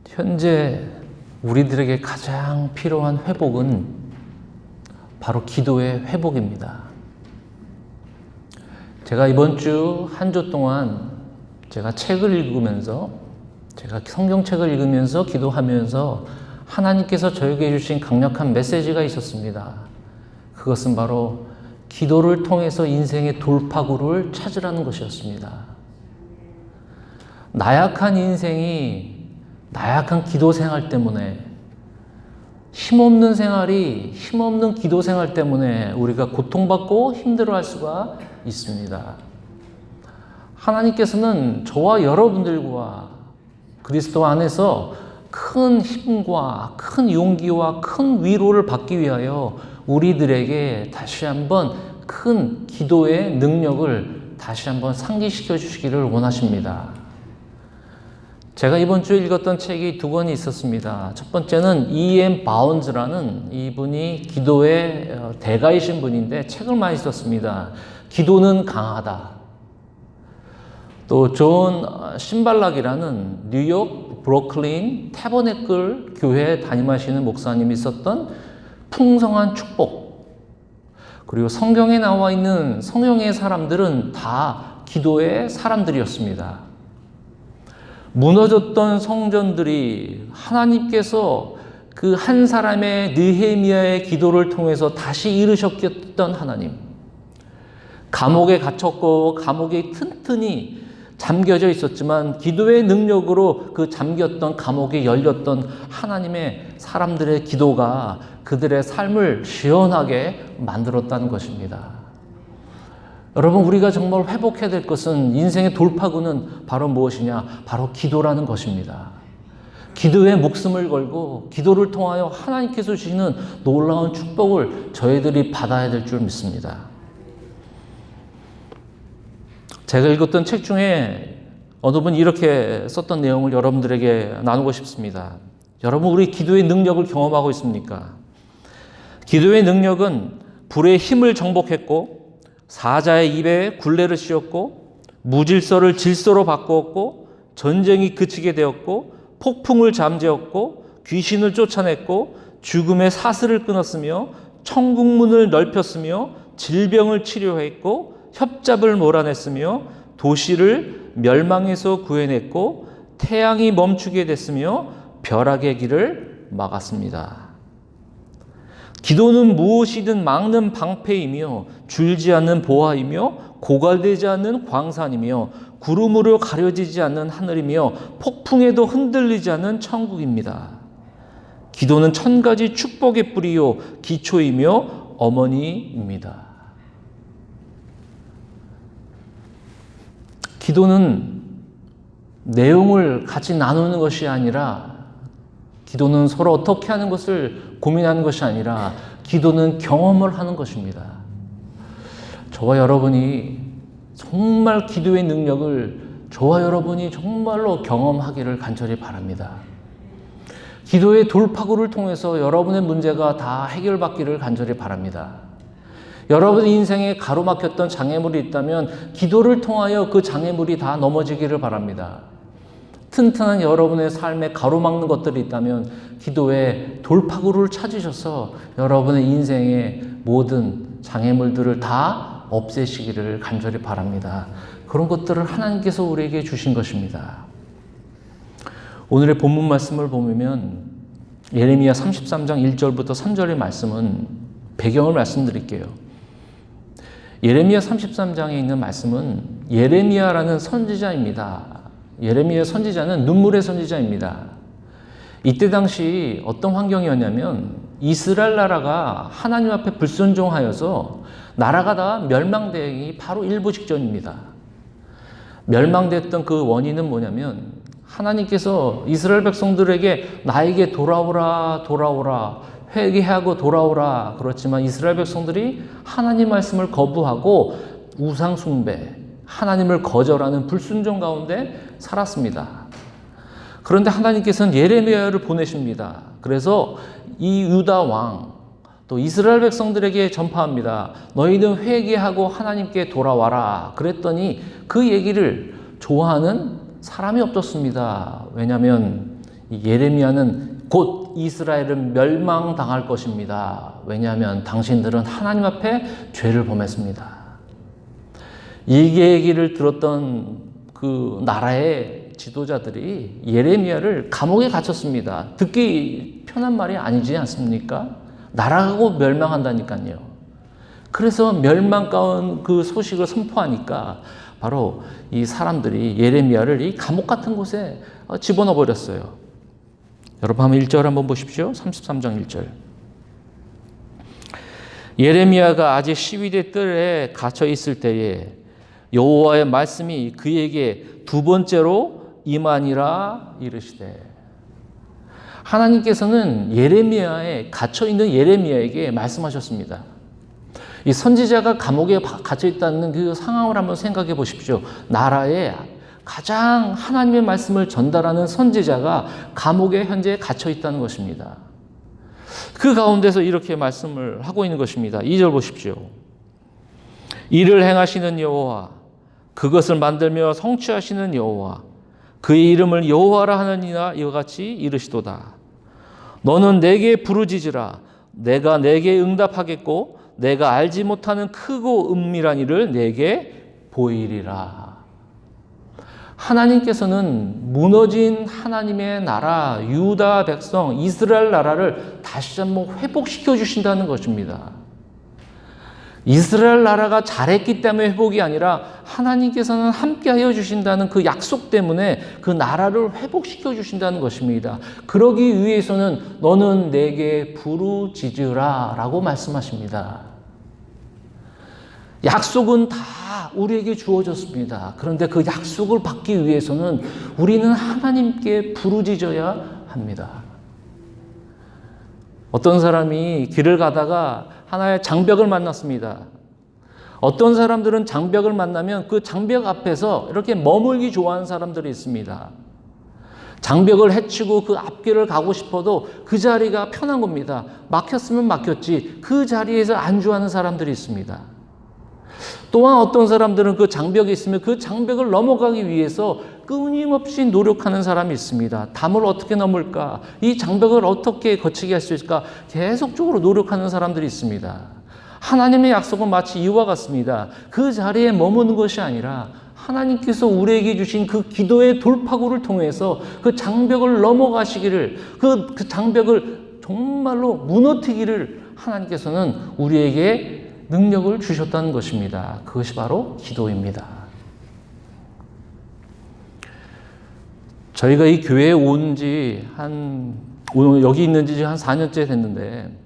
현재 우리들에게 가장 필요한 회복은 바로 기도의 회복입니다. 제가 이번 주 한 주 동안 제가 성경책을 읽으면서 기도하면서 하나님께서 저에게 주신 강력한 메시지가 있었습니다. 그것은 바로 기도를 통해서 인생의 돌파구를 찾으라는 것이었습니다. 나약한 인생이 나약한 기도 생활 때문에 힘없는 기도 생활 때문에 우리가 고통받고 힘들어할 수가 있습니다. 하나님께서는 저와 여러분들과 그리스도 안에서 큰 힘과 큰 용기와 큰 위로를 받기 위하여 우리들에게 다시 한번 큰 기도의 능력을 다시 한번 상기시켜 주시기를 원하십니다. 제가 이번 주에 읽었던 책이 두 권이 있었습니다. 첫 번째는 E.M. 바운즈라는 이분이 기도의 대가이신 분인데 책을 많이 썼습니다. 기도는 강하다. 또 존 신발락이라는 뉴욕 브루클린 태버네클 교회에 담임하시는 목사님이 썼던 풍성한 축복. 그리고 성경에 나와 있는 성령의 사람들은 다 기도의 사람들이었습니다. 무너졌던 성전들이 하나님께서 그 한 사람의 느헤미야의 기도를 통해서 다시 이루셨던 하나님. 감옥에 갇혔고 감옥에 튼튼히 잠겨져 있었지만 기도의 능력으로 그 잠겼던 감옥이 열렸던 하나님의 사람들의 기도가 그들의 삶을 시원하게 만들었다는 것입니다. 여러분, 우리가 정말 회복해야 될 것은 인생의 돌파구는 바로 무엇이냐? 바로 기도라는 것입니다. 기도에 목숨을 걸고 기도를 통하여 하나님께서 주시는 놀라운 축복을 저희들이 받아야 될 줄 믿습니다. 제가 읽었던 책 중에 어느 분이 이렇게 썼던 내용을 여러분들에게 나누고 싶습니다. 여러분, 우리 기도의 능력을 경험하고 있습니까? 기도의 능력은 불의 힘을 정복했고 사자의 입에 굴레를 씌웠고 무질서를 질서로 바꾸었고 전쟁이 그치게 되었고 폭풍을 잠재웠고 귀신을 쫓아냈고 죽음의 사슬을 끊었으며 천국문을 넓혔으며 질병을 치료했고 협잡을 몰아냈으며 도시를 멸망에서 구해냈고 태양이 멈추게 됐으며 벼락의 길을 막았습니다. 기도는 무엇이든 막는 방패이며 줄지 않는 보화이며 고갈되지 않는 광산이며 구름으로 가려지지 않는 하늘이며 폭풍에도 흔들리지 않는 천국입니다. 기도는 1000가지 축복의 뿌리요 기초이며 어머니입니다. 기도는 내용을 같이 나누는 것이 아니라 기도는 서로 어떻게 하는 것을 고민하는 것이 아니라 기도는 경험을 하는 것입니다. 저와 여러분이 정말 기도의 능력을 저와 여러분이 정말로 경험하기를 간절히 바랍니다. 기도의 돌파구를 통해서 여러분의 문제가 다 해결받기를 간절히 바랍니다. 여러분 인생에 가로막혔던 장애물이 있다면 기도를 통하여 그 장애물이 다 넘어지기를 바랍니다. 튼튼한 여러분의 삶에 가로막는 것들이 있다면 기도의 돌파구를 찾으셔서 여러분의 인생의 모든 장애물들을 다 없애시기를 간절히 바랍니다. 그런 것들을 하나님께서 우리에게 주신 것입니다. 오늘의 본문 말씀을 보면 예레미야 33장 1절부터 3절의 말씀은 배경을 말씀드릴게요. 예레미야 33장에 있는 말씀은 예레미야라는 선지자입니다. 예레미야 선지자는 눈물의 선지자입니다. 이때 당시 어떤 환경이었냐면 이스라엘 나라가 하나님 앞에 불순종하여서 나라가 다 멸망되기 바로 일부 직전입니다. 멸망됐던 그 원인은 뭐냐면 하나님께서 이스라엘 백성들에게 나에게 돌아오라 회개하고 돌아오라 그렇지만 이스라엘 백성들이 하나님 말씀을 거부하고 우상 숭배, 하나님을 거절하는 불순종 가운데 살았습니다. 그런데 하나님께서는 예레미야를 보내십니다. 그래서 이 유다 왕, 또 이스라엘 백성들에게 전파합니다. 너희는 회개하고 하나님께 돌아와라. 그랬더니 그 얘기를 좋아하는 사람이 없었습니다. 왜냐하면 예레미야는 곧 이스라엘은 멸망당할 것입니다. 왜냐하면 당신들은 하나님 앞에 죄를 범했습니다. 이 얘기를 들었던 그 나라의 지도자들이 예레미야를 감옥에 갇혔습니다. 듣기 편한 말이 아니지 않습니까? 나라가 멸망한다니까요. 그래서 멸망 가운 그 소식을 선포하니까 바로 이 사람들이 예레미야를 이 감옥 같은 곳에 집어넣어 버렸어요. 여러분 한번 1절 한번 보십시오. 33장 1절. 예레미야가 아직 시위대 뜰에 갇혀 있을 때에 여호와의 말씀이 그에게 두 번째로 임하니라 이르시되. 하나님께서는 예레미야에 갇혀 있는 예레미야에게 말씀하셨습니다. 이 선지자가 감옥에 갇혀 있다는 그 상황을 한번 생각해 보십시오. 나라에 가장 하나님의 말씀을 전달하는 선지자가 감옥에 현재 갇혀 있다는 것입니다. 그 가운데서 이렇게 말씀을 하고 있는 것입니다. 2절 보십시오. 이를 행하시는 여호와, 그것을 만들며 성취하시는 여호와, 그의 이름을 여호와라 하느니라 이와 같이 이르시도다. 너는 내게 부르짖으라. 내가 내게 응답하겠고 내가 알지 못하는 크고 은밀한 일을 내게 보이리라. 하나님께서는 무너진 하나님의 나라, 유다 백성, 이스라엘 나라를 다시 한번 회복시켜 주신다는 것입니다. 이스라엘 나라가 잘했기 때문에 회복이 아니라 하나님께서는 함께하여 주신다는 그 약속 때문에 그 나라를 회복시켜 주신다는 것입니다. 그러기 위해서는 너는 내게 부르짖으라 라고 말씀하십니다. 약속은 다 우리에게 주어졌습니다. 그런데 그 약속을 받기 위해서는 우리는 하나님께 부르짖어야 합니다. 어떤 사람이 길을 가다가 하나의 장벽을 만났습니다. 어떤 사람들은 장벽을 만나면 그 장벽 앞에서 이렇게 머물기 좋아하는 사람들이 있습니다. 장벽을 헤치고 그 앞길을 가고 싶어도 그 자리가 편한 겁니다. 막혔으면 막혔지 그 자리에서 안주하는 사람들이 있습니다. 또한 어떤 사람들은 그 장벽이 있으면 그 장벽을 넘어가기 위해서 끊임없이 노력하는 사람이 있습니다. 담을 어떻게 넘을까? 이 장벽을 어떻게 거치게 할 수 있을까? 계속적으로 노력하는 사람들이 있습니다. 하나님의 약속은 마치 이와 같습니다. 그 자리에 머무는 것이 아니라 하나님께서 우리에게 주신 그 기도의 돌파구를 통해서 그 장벽을 넘어가시기를, 그 장벽을 정말로 무너뜨기를 하나님께서는 우리에게 능력을 주셨다는 것입니다. 그것이 바로 기도입니다. 저희가 이 교회에 온 지 여기 있는 지 한 4년째 됐는데,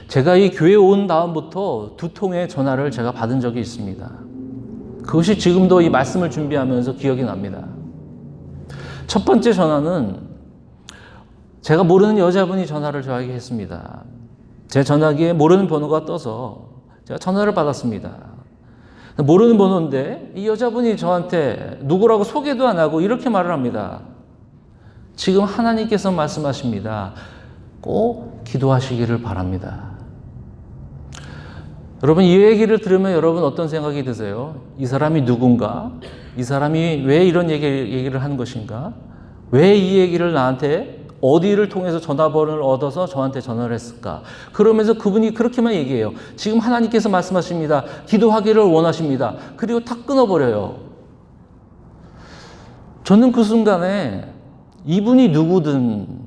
제가 이 교회에 온 다음부터 2통의 전화를 제가 받은 적이 있습니다. 그것이 지금도 이 말씀을 준비하면서 기억이 납니다. 첫 번째 전화는 제가 모르는 여자분이 전화를 저에게 했습니다. 제 전화기에 모르는 번호가 떠서 제가 전화를 받았습니다. 모르는 번호인데 이 여자분이 저한테 누구라고 소개도 안 하고 이렇게 말을 합니다. 지금 하나님께서 말씀하십니다. 꼭 기도하시기를 바랍니다. 여러분, 이 얘기를 들으면 여러분 어떤 생각이 드세요? 이 사람이 누군가? 이 사람이 왜 이런 얘기를 하는 것인가? 왜 이 얘기를 나한테 어디를 통해서 전화번호를 얻어서 저한테 전화를 했을까? 그러면서 그분이 그렇게만 얘기해요. 지금 하나님께서 말씀하십니다. 기도하기를 원하십니다. 그리고 탁 끊어버려요. 저는 그 순간에 이분이 누구든,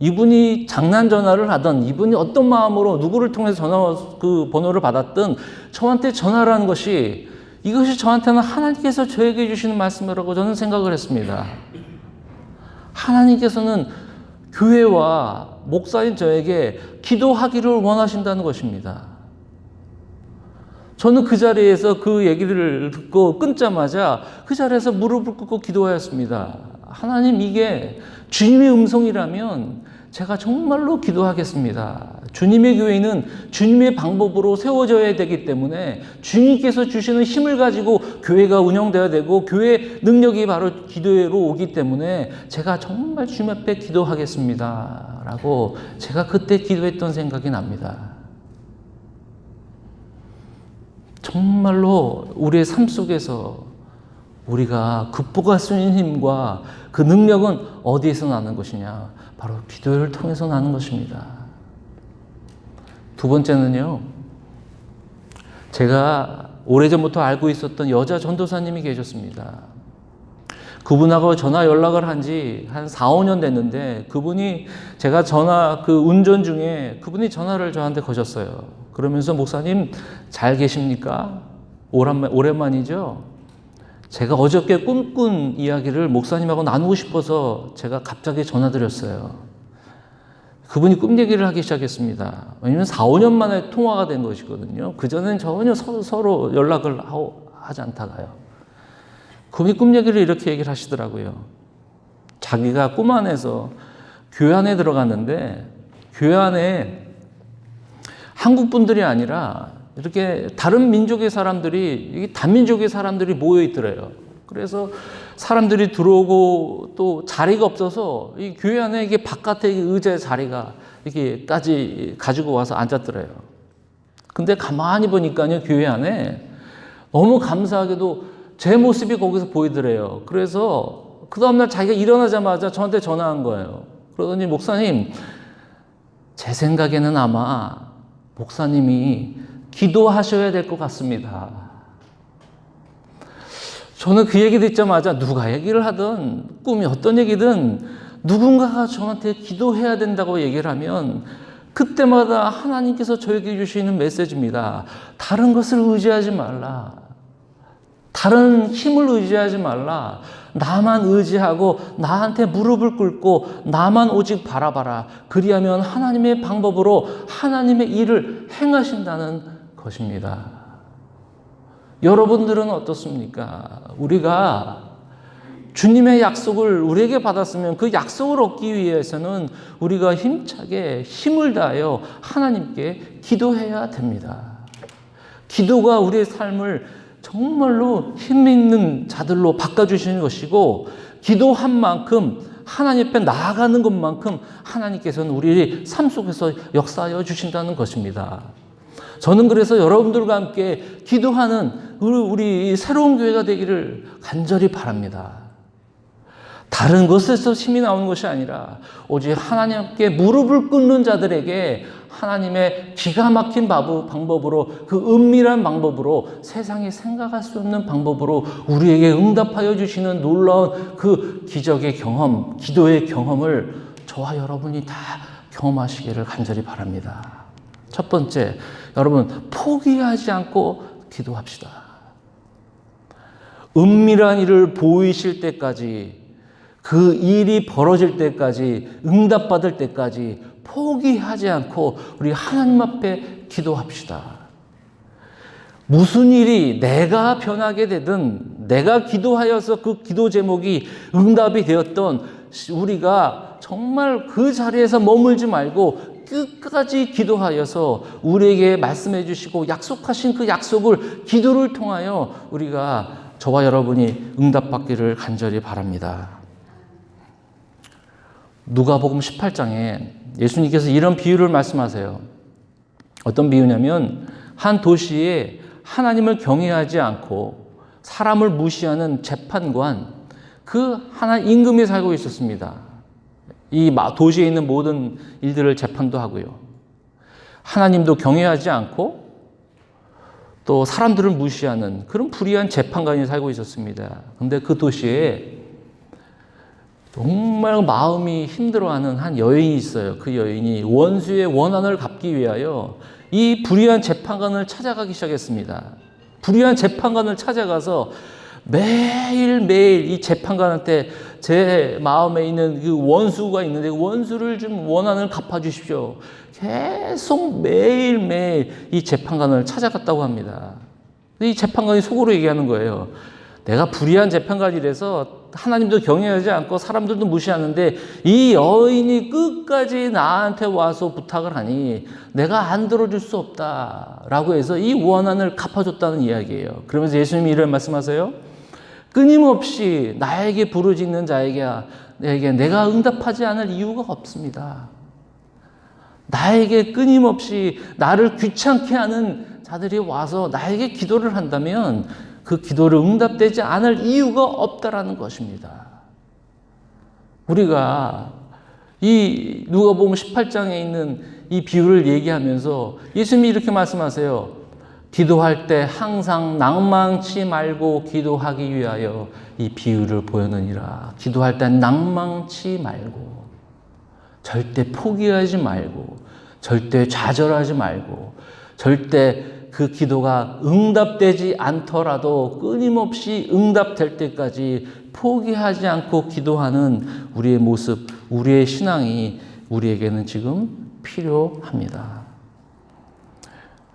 이분이 장난 전화를 하든, 이분이 어떤 마음으로 누구를 통해서 그 번호를 받았든 저한테 전화를 하는 것이, 이것이 저한테는 하나님께서 저에게 주시는 말씀이라고 저는 생각을 했습니다. 하나님께서는 교회와 목사인 저에게 기도하기를 원하신다는 것입니다. 저는 그 자리에서 그 얘기를 듣고 끊자마자 그 자리에서 무릎을 꿇고 기도하였습니다. 하나님, 이게 주님의 음성이라면 제가 정말로 기도하겠습니다. 주님의 교회는 주님의 방법으로 세워져야 되기 때문에 주님께서 주시는 힘을 가지고 교회가 운영되어야 되고 교회의 능력이 바로 기도로 오기 때문에 제가 정말 주님 앞에 기도하겠습니다. 라고 제가 그때 기도했던 생각이 납니다. 정말로 우리의 삶 속에서 우리가 극복할 수 있는 힘과 그 능력은 어디에서 나는 것이냐? 바로 기도를 통해서 나는 것입니다. 두 번째는요, 제가 오래전부터 알고 있었던 여자 전도사님이 계셨습니다. 그분하고 전화 연락을 한 지 한 4, 5년 됐는데, 그분이 제가 운전 중에 그분이 전화를 저한테 거셨어요. 그러면서 목사님 잘 계십니까? 오랜만이죠? 제가 어저께 꿈꾼 이야기를 목사님하고 나누고 싶어서 제가 갑자기 전화드렸어요. 그분이 꿈 얘기를 하기 시작했습니다. 왜냐면 4, 5년 만에 통화가 된 것이거든요. 그전엔 전혀 서로 연락을 하지 않다가요. 그분이 꿈 얘기를 이렇게 얘기를 하시더라고요. 자기가 꿈 안에서 교회 안에 들어갔는데, 교회 안에 한국 분들이 아니라 이렇게 다른 민족의 사람들이, 단민족의 사람들이 모여 있더래요. 그래서 사람들이 들어오고 또 자리가 없어서 이 교회 안에 이게 바깥에 의자 자리가 이렇게까지 가지고 와서 앉았더래요. 근데 가만히 보니까요, 교회 안에 너무 감사하게도 제 모습이 거기서 보이더래요. 그래서 그 다음날 자기가 일어나자마자 저한테 전화한 거예요. 그러더니 목사님, 제 생각에는 아마 목사님이 기도하셔야 될 것 같습니다. 저는 그 얘기 듣자마자 누가 얘기를 하든 꿈이 어떤 얘기든 누군가가 저한테 기도해야 된다고 얘기를 하면 그때마다 하나님께서 저에게 주시는 메시지입니다. 다른 것을 의지하지 말라. 다른 힘을 의지하지 말라. 나만 의지하고 나한테 무릎을 꿇고 나만 오직 바라봐라. 그리하면 하나님의 방법으로 하나님의 일을 행하신다는 것입니다. 여러분들은 어떻습니까? 우리가 주님의 약속을 우리에게 받았으면 그 약속을 얻기 위해서는 우리가 힘차게 힘을 다하여 하나님께 기도해야 됩니다. 기도가 우리의 삶을 정말로 힘 있는 자들로 바꿔주시는 것이고, 기도한 만큼 하나님 앞에 나아가는 것만큼 하나님께서는 우리 삶 속에서 역사하여 주신다는 것입니다. 저는 그래서 여러분들과 함께 기도하는 우리 새로운 교회가 되기를 간절히 바랍니다. 다른 것에서 힘이 나오는 것이 아니라 오직 하나님께 무릎을 꿇는 자들에게 하나님의 기가 막힌 방법으로, 그 은밀한 방법으로, 세상이 생각할 수 없는 방법으로 우리에게 응답하여 주시는 놀라운 그 기적의 경험, 기도의 경험을 저와 여러분이 다 경험하시기를 간절히 바랍니다. 첫 번째, 여러분 포기하지 않고 기도합시다. 은밀한 일을 보이실 때까지, 그 일이 벌어질 때까지, 응답받을 때까지 포기하지 않고 우리 하나님 앞에 기도합시다. 무슨 일이 내가 변하게 되든, 내가 기도하여서 그 기도 제목이 응답이 되었던, 우리가 정말 그 자리에서 머물지 말고 끝까지 기도하여서 우리에게 말씀해 주시고 약속하신 그 약속을 기도를 통하여 우리가, 저와 여러분이 응답받기를 간절히 바랍니다. 누가복음 18장에 예수님께서 이런 비유를 말씀하세요. 어떤 비유냐면, 한 도시에 하나님을 경외하지 않고 사람을 무시하는 재판관, 그 하나 임금이 살고 있었습니다. 이 도시에 있는 모든 일들을 재판도 하고요. 하나님도 경외하지 않고 또 사람들을 무시하는 그런 불의한 재판관이 살고 있었습니다. 그런데 그 도시에 정말 마음이 힘들어하는 한 여인이 있어요. 그 여인이 원수의 원한을 갚기 위하여 이 불의한 재판관을 찾아가기 시작했습니다. 불의한 재판관을 찾아가서 매일매일 이 재판관한테 제 마음에 있는 그 원수가 있는데 그 원수를 좀 원한을 갚아주십시오. 계속 매일매일 이 재판관을 찾아갔다고 합니다. 이 재판관이 속으로 얘기하는 거예요. 내가 불의한 재판관이라서 하나님도 경외하지 않고 사람들도 무시하는데 이 여인이 끝까지 나한테 와서 부탁을 하니 내가 안 들어줄 수 없다라고 해서 이 원한을 갚아줬다는 이야기예요. 그러면서 예수님이 이런 말씀하세요. 끊임없이 나에게 부르짖는 자에게 내가 응답하지 않을 이유가 없습니다. 나에게 끊임없이 나를 귀찮게 하는 자들이 와서 나에게 기도를 한다면 그 기도를 응답되지 않을 이유가 없다라는 것입니다. 우리가 이 누가복음 18장에 있는 이 비유를 얘기하면서 예수님이 이렇게 말씀하세요. 기도할 때 항상 낭망치 말고 기도하기 위하여 이 비유를 보였느니라. 기도할 때 낭망치 말고, 절대 포기하지 말고, 절대 좌절하지 말고, 절대 그 기도가 응답되지 않더라도 끊임없이 응답될 때까지 포기하지 않고 기도하는 우리의 모습, 우리의 신앙이 우리에게는 지금 필요합니다.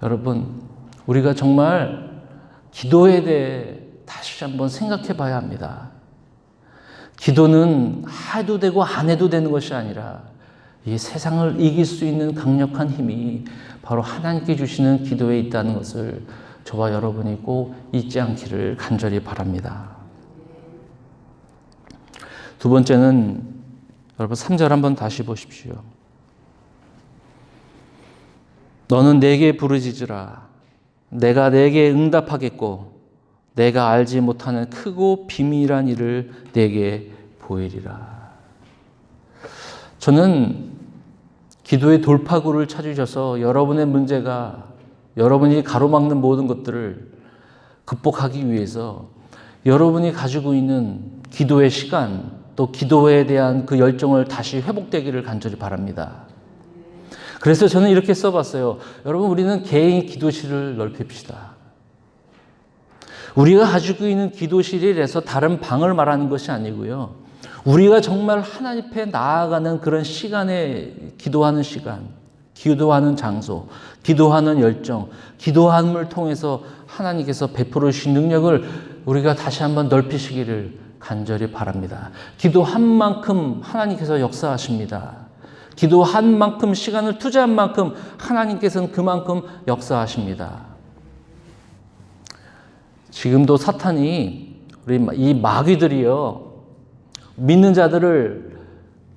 여러분, 우리가 정말 기도에 대해 다시 한번 생각해 봐야 합니다. 기도는 해도 되고 안 해도 되는 것이 아니라 이 세상을 이길 수 있는 강력한 힘이 바로 하나님께 주시는 기도에 있다는 것을 저와 여러분이 꼭 잊지 않기를 간절히 바랍니다. 두 번째는 여러분 3절 한번 다시 보십시오. 너는 내게 부르짖으라. 내가 내게 응답하겠고 내가 알지 못하는 크고 비밀한 일을 내게 보이리라. 저는 기도의 돌파구를 찾으셔서 여러분의 문제가, 여러분이 가로막는 모든 것들을 극복하기 위해서 여러분이 가지고 있는 기도의 시간, 또 기도에 대한 그 열정을 다시 회복되기를 간절히 바랍니다. 그래서 저는 이렇게 써봤어요. 여러분, 우리는 개인 기도실을 넓힙시다. 우리가 가지고 있는 기도실이라서 다른 방을 말하는 것이 아니고요. 우리가 정말 하나님 앞에 나아가는 그런 시간에 기도하는 시간, 기도하는 장소, 기도하는 열정, 기도함을 통해서 하나님께서 베풀어 주신 능력을 우리가 다시 한번 넓히시기를 간절히 바랍니다. 기도한 만큼 하나님께서 역사하십니다. 기도한 만큼, 시간을 투자한 만큼 하나님께서는 그만큼 역사하십니다. 지금도 사탄이, 우리 이 마귀들이요, 믿는 자들을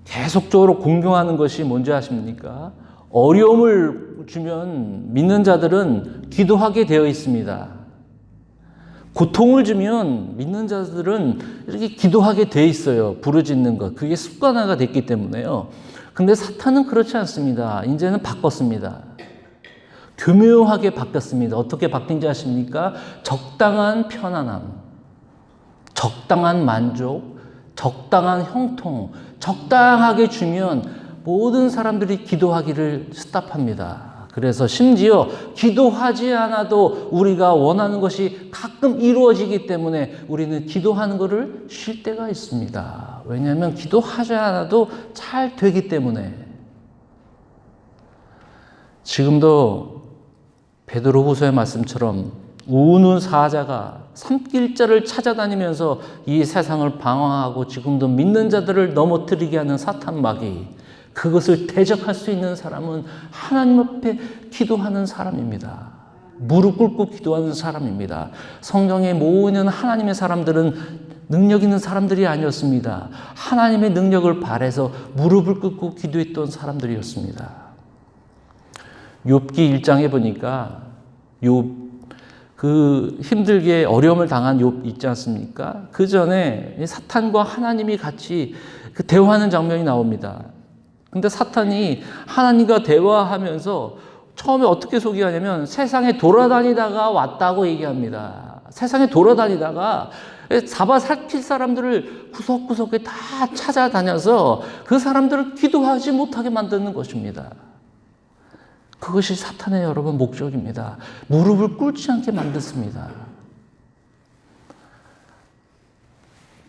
계속적으로 공경하는 것이 뭔지 아십니까? 어려움을 주면 믿는 자들은 기도하게 되어 있습니다. 고통을 주면 믿는 자들은 이렇게 기도하게 되어 있어요. 부르짖는 것. 그게 습관화가 됐기 때문에요. 근데 사탄은 그렇지 않습니다. 이제는 바꿨습니다. 교묘하게 바뀌었습니다. 어떻게 바뀐지 아십니까? 적당한 편안함, 적당한 만족, 적당한 형통, 적당하게 주면 모든 사람들이 기도하기를 스탑합니다. 그래서 심지어 기도하지 않아도 우리가 원하는 것이 가끔 이루어지기 때문에 우리는 기도하는 것을 쉴 때가 있습니다. 왜냐하면 기도하지 않아도 잘 되기 때문에. 지금도 베드로후서의 말씀처럼 우는 사자가 산길자를 찾아다니면서 이 세상을 방황하고 지금도 믿는 자들을 넘어뜨리게 하는 사탄 마귀, 그것을 대적할 수 있는 사람은 하나님 앞에 기도하는 사람입니다. 무릎 꿇고 기도하는 사람입니다. 성경의 모든 하나님의 사람들은 능력 있는 사람들이 아니었습니다. 하나님의 능력을 바라서 무릎을 꿇고 기도했던 사람들이었습니다. 욥기 1장에 보니까 욥, 그 힘들게 어려움을 당한 욥 있지 않습니까? 그 전에 사탄과 하나님이 같이 그 대화하는 장면이 나옵니다. 근데 사탄이 하나님과 대화하면서 처음에 어떻게 소개하냐면 세상에 돌아다니다가 왔다고 얘기합니다. 세상에 돌아다니다가 잡아살킬 사람들을 구석구석에 다 찾아다녀서 그 사람들을 기도하지 못하게 만드는 것입니다. 그것이 사탄의 여러분 목적입니다. 무릎을 꿇지 않게 만듭니다.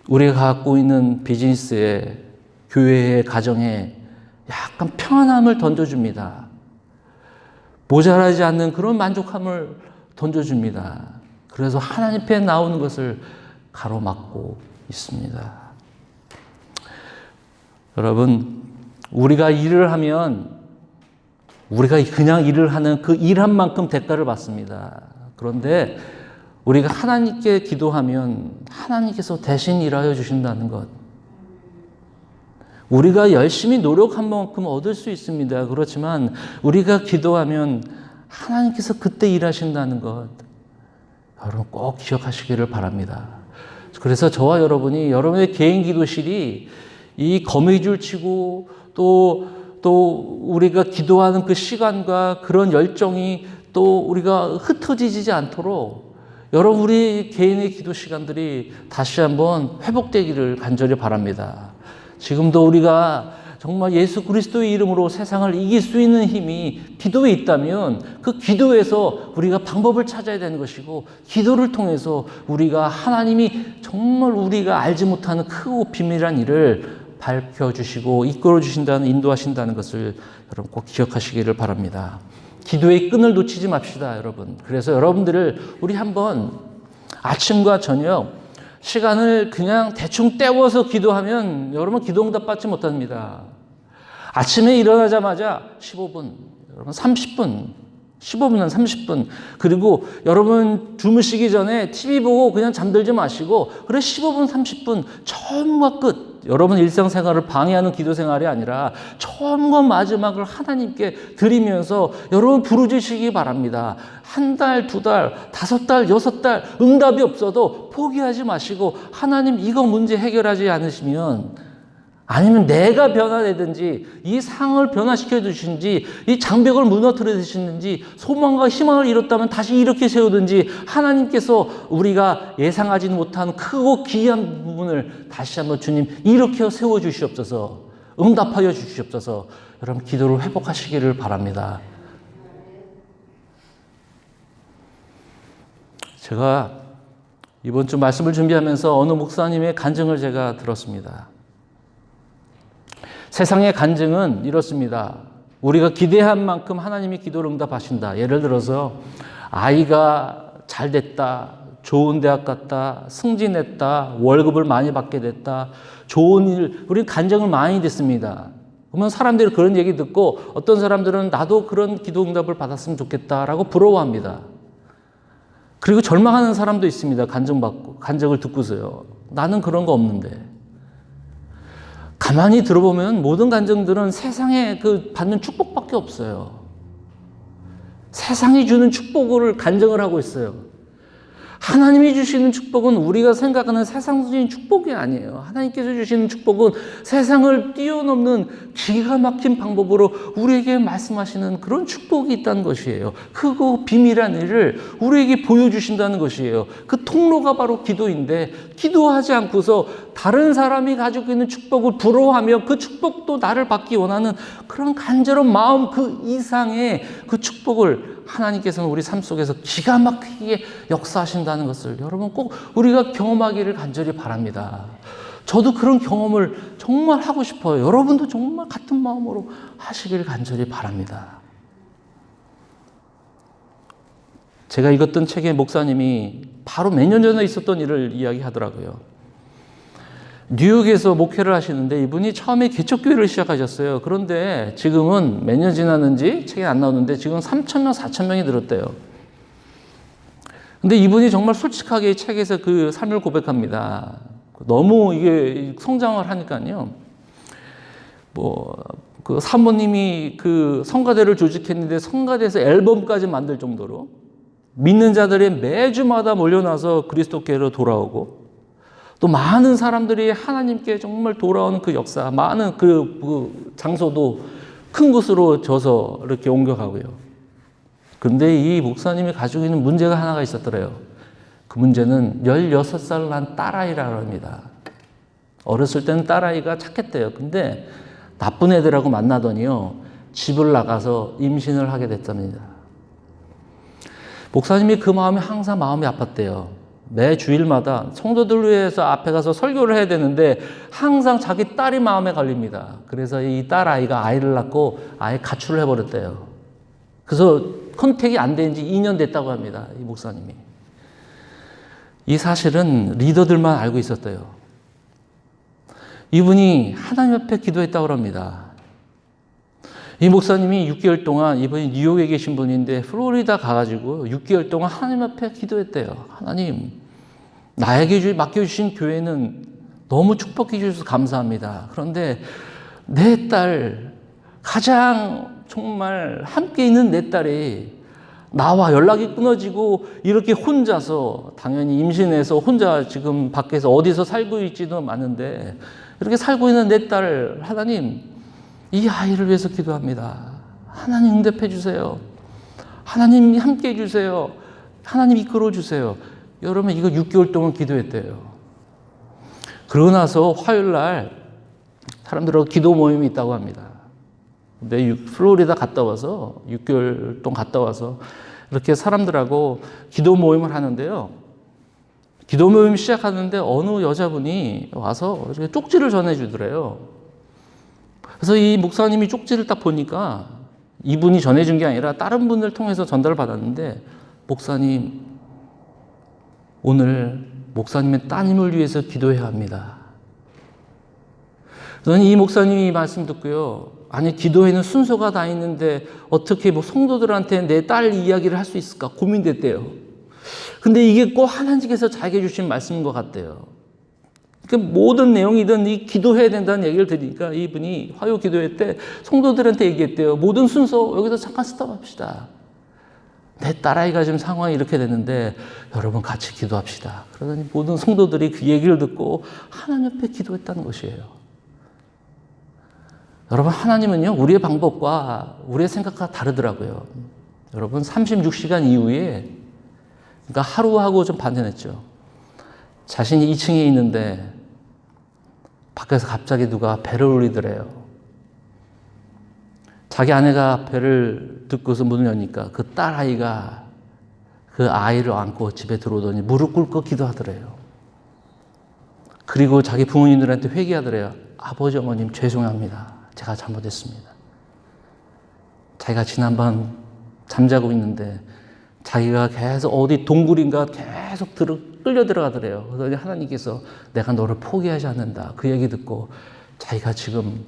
우리가 갖고 있는 비즈니스에, 교회에, 가정에 약간 평안함을 던져줍니다. 모자라지 않는 그런 만족함을 던져줍니다. 그래서 하나님 앞에 나오는 것을 가로막고 있습니다. 여러분, 우리가 일을 하면 우리가 그냥 일을 하는 그 일한 만큼 대가를 받습니다. 그런데 우리가 하나님께 기도하면 하나님께서 대신 일하여 주신다는 것. 우리가 열심히 노력한 만큼 얻을 수 있습니다. 그렇지만 우리가 기도하면 하나님께서 그때 일하신다는 것. 여러분 꼭 기억하시기를 바랍니다. 그래서 저와 여러분이 여러분의 개인 기도실이 이 거미줄 치고 또 우리가 기도하는 그 시간과 그런 열정이 또 우리가 흩어지지 않도록 여러분 우리 개인의 기도 시간들이 다시 한번 회복되기를 간절히 바랍니다. 지금도 우리가 정말 예수 그리스도의 이름으로 세상을 이길 수 있는 힘이 기도에 있다면 그 기도에서 우리가 방법을 찾아야 되는 것이고 기도를 통해서 우리가 하나님이 정말 우리가 알지 못하는 크고 비밀한 일을 밝혀주시고 이끌어주신다는 인도하신다는 것을 여러분 꼭 기억하시기를 바랍니다. 기도의 끈을 놓치지 맙시다 여러분. 그래서 여러분들을 우리 한번 아침과 저녁 시간을 그냥 대충 때워서 기도하면 여러분 기도응답 받지 못합니다. 아침에 일어나자마자 15분, 여러분 30분, 15분은 30분. 그리고 여러분 주무시기 전에 TV 보고 그냥 잠들지 마시고 그래 15분, 30분 처음과 끝. 여러분 일상생활을 방해하는 기도 생활이 아니라 처음과 마지막을 하나님께 드리면서 여러분 부르짖으시기 바랍니다. 한 달, 두 달, 5달, 6달 응답이 없어도 포기하지 마시고 하나님 이거 문제 해결하지 않으시면 아니면 내가 변화되든지 이 상을 변화시켜 주시든지 이 장벽을 무너뜨려 주시든지 소망과 희망을 잃었다면 다시 이렇게 세우든지 하나님께서 우리가 예상하지 못한 크고 귀한 부분을 다시 한번 주님 일으켜 세워 주시옵소서 응답하여 주시옵소서 여러분 기도를 회복하시기를 바랍니다. 제가 이번 주 말씀을 준비하면서 어느 목사님의 간증을 제가 들었습니다. 세상의 간증은 이렇습니다. 우리가 기대한 만큼 하나님이 기도를 응답하신다. 예를 들어서 아이가 잘 됐다. 좋은 대학 갔다. 승진했다. 월급을 많이 받게 됐다. 좋은 일. 우리는 간증을 많이 듣습니다. 그러면 사람들이 그런 얘기 듣고 어떤 사람들은 나도 그런 기도 응답을 받았으면 좋겠다라고 부러워합니다. 그리고 절망하는 사람도 있습니다. 간증을 듣고서요. 나는 그런 거 없는데. 가만히 들어보면 모든 간증들은 세상에 받는 축복밖에 없어요. 세상이 주는 축복을 간증을 하고 있어요. 하나님이 주시는 축복은 우리가 생각하는 세상적인 축복이 아니에요. 하나님께서 주시는 축복은 세상을 뛰어넘는 기가 막힌 방법으로 우리에게 말씀하시는 그런 축복이 있다는 것이에요. 크고 비밀한 일을 우리에게 보여주신다는 것이에요. 그 통로가 바로 기도인데 기도하지 않고서 다른 사람이 가지고 있는 축복을 부러워하며 그 축복도 나를 받기 원하는 그런 간절한 마음 그 이상의 그 축복을 하나님께서는 우리 삶 속에서 기가 막히게 역사하신다는 것을 여러분 꼭 우리가 경험하기를 간절히 바랍니다. 저도 그런 경험을 정말 하고 싶어요. 여러분도 정말 같은 마음으로 하시길 간절히 바랍니다. 제가 읽었던 책의 목사님이 바로 몇 년 전에 있었던 일을 이야기하더라고요. 뉴욕에서 목회를 하시는데 이분이 처음에 개척교회를 시작하셨어요. 그런데 지금은 몇 년 지났는지 책에 안 나오는데 지금 3,000명, 4,000명이 늘었대요. 근데 이분이 정말 솔직하게 이 책에서 그 삶을 고백합니다. 너무 이게 성장을 하니까요. 그 사모님이 그 성가대를 조직했는데 성가대에서 앨범까지 만들 정도로 믿는 자들이 매주마다 몰려나서 그리스도께로 돌아오고 또 많은 사람들이 하나님께 정말 돌아오는 그 역사, 많은 그 장소도 큰 곳으로 져서 이렇게 옮겨가고요. 근데 이 목사님이 가지고 있는 문제가 하나가 있었더래요. 그 문제는 16살 난 딸아이라고 합니다. 어렸을 때는 딸아이가 착했대요. 근데 나쁜 애들하고 만나더니요. 집을 나가서 임신을 하게 됐답니다. 목사님이 그 마음이 항상 마음이 아팠대요. 매 주일마다 성도들 위해서 앞에 가서 설교를 해야 되는데 항상 자기 딸이 마음에 걸립니다. 그래서 이 딸아이가 아이를 낳고 아예 가출을 해버렸대요. 그래서 컨택이 안 된 지 2년 됐다고 합니다. 이 목사님이. 이 사실은 리더들만 알고 있었대요. 이분이 하나님 앞에 기도했다고 합니다. 이 목사님이 6개월 동안 이분이 뉴욕에 계신 분인데 플로리다 가가지고 6개월 동안 하나님 앞에 기도했대요. 하나님, 나에게 맡겨주신 교회는 너무 축복해 주셔서 감사합니다. 그런데 내 딸, 가장 정말 함께 있는 내 딸이 나와 연락이 끊어지고 이렇게 혼자서 당연히 임신해서 혼자 지금 밖에서 어디서 살고 있지도 않은데 이렇게 살고 있는 내 딸 하나님 이 아이를 위해서 기도합니다. 하나님 응답해 주세요. 하나님 함께 해 주세요. 하나님 이끌어 주세요. 여러분 이거 6개월 동안 기도했대요. 그러고 나서 화요일 날 사람들하고 기도 모임이 있다고 합니다. 근데 플로리다 갔다 와서 6개월 동안 갔다 와서 이렇게 사람들하고 기도 모임을 하는데요. 기도 모임 시작하는데 어느 여자분이 와서 쪽지를 전해주더래요. 그래서 이 목사님이 쪽지를 딱 보니까 이분이 전해준 게 아니라 다른 분들 통해서 전달을 받았는데 목사님 오늘 목사님의 따님을 위해서 기도해야 합니다. 저는 이 목사님이 이 말씀 듣고요. 아니 기도에는 순서가 다 있는데 어떻게 뭐 성도들한테 내 딸 이야기를 할 수 있을까 고민됐대요. 근데 이게 꼭 하나님께서 자기에게 주신 말씀인 것 같대요. 그러니까 모든 내용이든 이 기도해야 된다는 얘기를 들으니까 이분이 화요 기도회 때 성도들한테 얘기했대요. 모든 순서 여기서 잠깐 스톱합시다. 내 딸아이가 지금 상황이 이렇게 됐는데 여러분 같이 기도합시다. 그러더니 모든 성도들이 그 얘기를 듣고 하나님 앞에 기도했다는 것이에요. 여러분 하나님은요 우리의 방법과 우리의 생각과 다르더라고요. 여러분 36시간 이후에 그러니까 하루하고 좀 반전했죠. 자신이 2층에 있는데 밖에서 갑자기 누가 배를 울리더래요. 자기 아내가 배를 듣고서 문을 여니까 그 딸아이가 그 아이를 안고 집에 들어오더니 무릎 꿇고 기도하더래요. 그리고 자기 부모님들한테 회개하더래요. 아버지 어머님 죄송합니다. 제가 잘못했습니다. 자기가 지난번 잠자고 있는데 자기가 계속 어디 동굴인가 계속 끌려 들어가더래요. 그래서 하나님께서 내가 너를 포기하지 않는다. 그 얘기 듣고 자기가 지금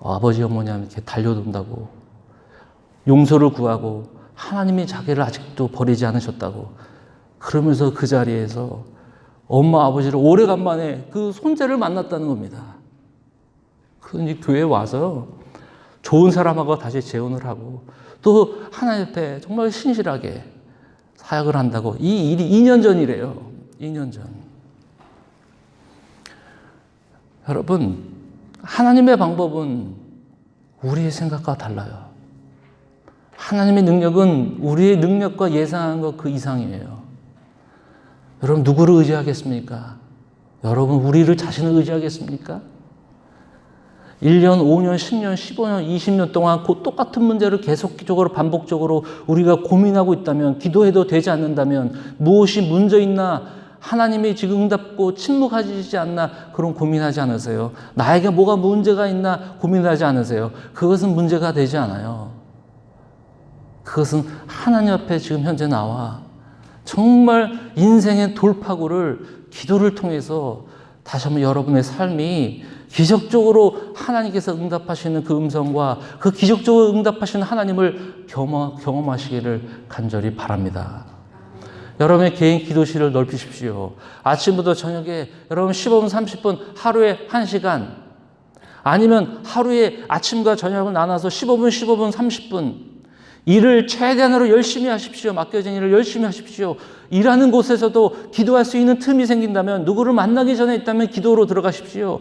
아버지 어머니한테 달려든다고 용서를 구하고 하나님이 자기를 아직도 버리지 않으셨다고 그러면서 그 자리에서 엄마 아버지를 오래간만에 그 손자를 만났다는 겁니다. 그러니 교회에 와서 좋은 사람하고 다시 재혼을 하고 또 하나님 앞에 정말 신실하게 사역을 한다고 이 일이 2년 전이래요. 2년 전. 여러분 하나님의 방법은 우리의 생각과 달라요. 하나님의 능력은 우리의 능력과 예상한 것 그 이상이에요. 여러분 누구를 의지하겠습니까? 여러분 우리를 자신을 의지하겠습니까? 1년, 5년, 10년, 15년, 20년 동안 그 똑같은 문제를 계속적으로 반복적으로 우리가 고민하고 있다면 기도해도 되지 않는다면 무엇이 문제 있나 하나님이 지금 응답고 침묵하시지 않나 그런 고민하지 않으세요? 나에게 뭐가 문제가 있나 고민하지 않으세요? 그것은 문제가 되지 않아요. 그것은 하나님 앞에 지금 현재 나와 정말 인생의 돌파구를 기도를 통해서 다시 한번 여러분의 삶이 기적적으로 하나님께서 응답하시는 그 음성과 그 기적적으로 응답하시는 하나님을 경험하시기를 간절히 바랍니다. 여러분의 개인 기도실을 넓히십시오. 아침부터 저녁에 여러분 15분, 30분, 하루에 1시간 아니면 하루에 아침과 저녁을 나눠서 15분, 15분, 30분 일을 최대한으로 열심히 하십시오. 맡겨진 일을 열심히 하십시오. 일하는 곳에서도 기도할 수 있는 틈이 생긴다면 누구를 만나기 전에 있다면 기도로 들어가십시오.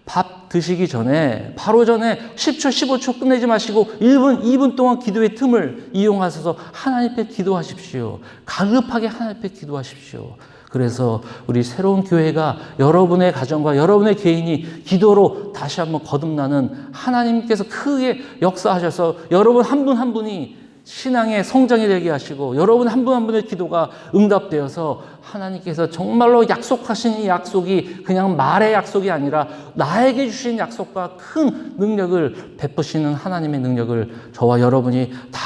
밥 드시기 전에 바로 전에 10초 15초 끝내지 마시고 1분 2분 동안 기도의 틈을 이용하셔서 하나님 앞에 기도하십시오. 가급하게 하나님 앞에 기도하십시오. 그래서 우리 새로운 교회가 여러분의 가정과 여러분의 개인이 기도로 다시 한번 거듭나는 하나님께서 크게 역사하셔서 여러분 한 분 한 분이 신앙의 성장이 되게 하시고 여러분 한 분 한 분의 기도가 응답되어서 하나님께서 정말로 약속하신 이 약속이 그냥 말의 약속이 아니라 나에게 주신 약속과 큰 능력을 베푸시는 하나님의 능력을 저와 여러분이 다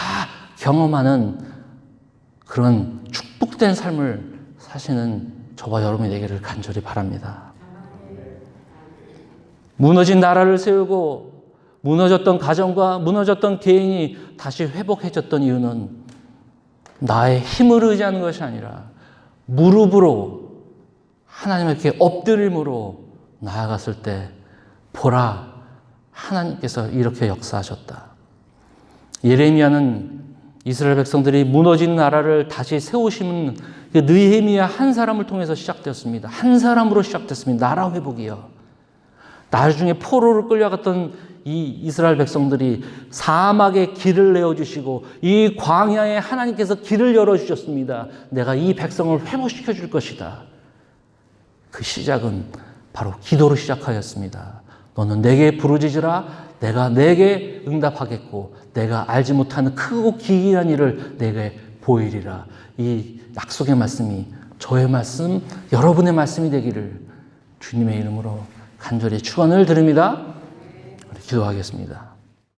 경험하는 그런 축복된 삶을 사시는 저와 여러분이 되기를 간절히 바랍니다. 무너진 나라를 세우고 무너졌던 가정과 무너졌던 개인이 다시 회복해졌던 이유는 나의 힘을 의지하는 것이 아니라 무릎으로 하나님께 엎드림으로 나아갔을 때 보라 하나님께서 이렇게 역사하셨다. 예레미야는 이스라엘 백성들이 무너진 나라를 다시 세우시는 그 느헤미야 한 사람을 통해서 시작되었습니다. 한 사람으로 시작됐습니다. 나라 회복이요. 나중에 포로로 끌려갔던 이 이스라엘 백성들이 사막에 길을 내어주시고 이 광야에 하나님께서 길을 열어주셨습니다. 내가 이 백성을 회복시켜 줄 것이다. 그 시작은 바로 기도로 시작하였습니다. 너는 내게 부르짖으라. 내가 내게 응답하겠고 내가 알지 못하는 크고 기이한 일을 내게 보이리라. 이 약속의 말씀이 저의 말씀, 여러분의 말씀이 되기를 주님의 이름으로 간절히 축원을 드립니다. 우리 기도하겠습니다.